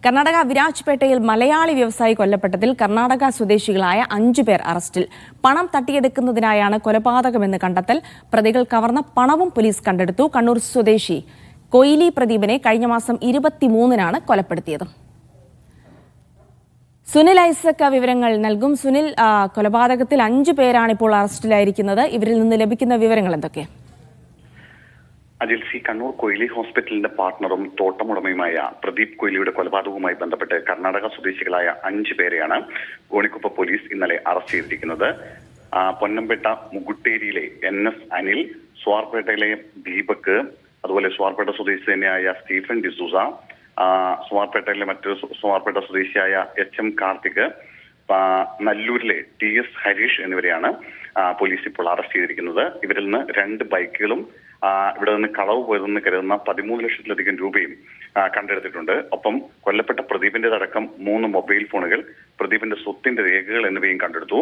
കർണാടക വിരാജ്പേട്ടയിൽ മലയാളി വ്യവസായി കൊല്ലപ്പെട്ടതിൽ കർണാടക സ്വദേശികളായ 5 പേർ അറസ്റ്റിൽ. പണം തട്ടിയെടുക്കുന്നതിനായാണ് കൊലപാതകമെന്ന് കണ്ടെത്തൽ. പ്രതികൾ കവർന്ന പണവും പോലീസ് കണ്ടെടുത്തു. കണ്ണൂർ സ്വദേശി കൊയിലി പ്രദീപിനെ കഴിഞ്ഞ മാസം 23-നാണ് കൊലപ്പെടുത്തിയത്. സുനിൽ ഐസക് വിവരങ്ങൾ നൽകും. സുനിൽ, കൊലപാതകത്തിൽ 5 പേരാണ് ഇപ്പോൾ അറസ്റ്റിലായിരിക്കുന്നത്. ഇവരിൽ നിന്ന് ലഭിക്കുന്ന വിവരങ്ങൾ എന്തൊക്കെ? അജിൽസി, കണ്ണൂർ കൊയിലി ഹോസ്പിറ്റലിന്റെ പാർട്ണറും തോട്ടമുടമയുമായ പ്രദീപ് കൊയിലിയുടെ കൊലപാതകവുമായി ബന്ധപ്പെട്ട് കർണാടക സ്വദേശികളായ 5 പേരെയാണ് ഗോണിക്കുപ്പ പോലീസ് ഇന്നലെ അറസ്റ്റ് ചെയ്തിരിക്കുന്നത്. പൊന്നമ്പേട്ട മുകുട്ടേരിയിലെ NS അനിൽ, സ്വാർപേട്ടയിലെ ദീപക്, അതുപോലെ സ്വാർപേട്ട സ്വദേശി തന്നെയായ സ്റ്റീഫൻ ഡിസൂസ, സ്വാർപേട്ടയിലെ മറ്റൊരു സ്വാർപേട്ട സ്വദേശിയായ HM കാർത്തിക്, നല്ലൂരിലെ TS ഹരീഷ് എന്നിവരെയാണ് പോലീസ് ഇപ്പോൾ അറസ്റ്റ് ചെയ്തിരിക്കുന്നത്. ഇവരിൽ നിന്ന് 2 ബൈക്കുകളും ഇവിടെ നിന്ന് കളവ് പോയതെന്ന് കരുതുന്ന 13 ലക്ഷത്തിലധികം രൂപയും കണ്ടെടുത്തിട്ടുണ്ട്. ഒപ്പം കൊല്ലപ്പെട്ട പ്രദീപിന്റേതടക്കം 3 മൊബൈൽ ഫോണുകൾ, പ്രദീപിന്റെ സ്വത്തിന്റെ രേഖകൾ എന്നിവയും കണ്ടെടുത്തു.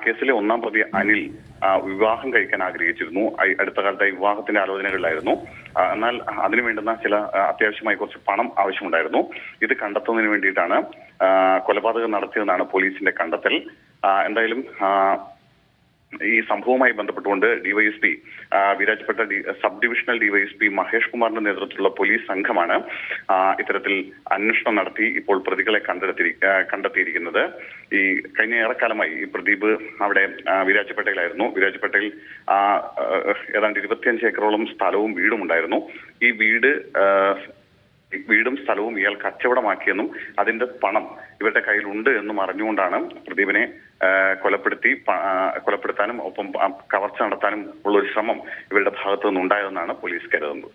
കേസിലെ 1-ാം പ്രതി അനിൽ വിവാഹം കഴിക്കാൻ ആഗ്രഹിച്ചിരുന്നു. അടുത്ത കാലത്തായി വിവാഹത്തിന്റെ ആലോചനകളിലായിരുന്നു. എന്നാൽ അതിനു വേണ്ടുന്ന ചില അത്യാവശ്യമായി കുറച്ച് പണം ആവശ്യമുണ്ടായിരുന്നു. ഇത് കണ്ടെത്തുന്നതിന് വേണ്ടിയിട്ടാണ് കൊലപാതകം നടത്തിയതെന്നാണ് പോലീസിന്റെ കണ്ടെത്തൽ. എന്തായാലും ഈ സംഭവവുമായി ബന്ധപ്പെട്ടുകൊണ്ട് DYSP Virajpet sub divisional DYSP Mahesh കുമാറിന്റെ നേതൃത്വത്തിലുള്ള പോലീസ് സംഘമാണ് ഇത്തരത്തിൽ അന്വേഷണം നടത്തി ഇപ്പോൾ പ്രതികളെ കണ്ടെത്തിയിരിക്കുന്നത്. ഈ കഴിഞ്ഞ ഏറെക്കാലമായി ഈ പ്രദീപ് അവിടെ വിരാജ്പേട്ടയിലായിരുന്നു. വിരാജ്പേട്ടയിൽ ഏതാണ്ട് 25 ഏക്കറോളം സ്ഥലവും വീടും ഉണ്ടായിരുന്നു. ഈ വീടും സ്ഥലവും ഇയാൾ കച്ചവടമാക്കിയെന്നും അതിന്റെ പണം ഇവരുടെ കയ്യിലുണ്ട് എന്നും അറിഞ്ഞുകൊണ്ടാണ് പ്രദീപിനെ കൊലപ്പെടുത്താനും ഒപ്പം കവർച്ച നടത്താനും ഉള്ള ഒരു ശ്രമം ഇവരുടെ ഭാഗത്തു നിന്നുണ്ടായതെന്നാണ് പോലീസ് കരുതുന്നത്.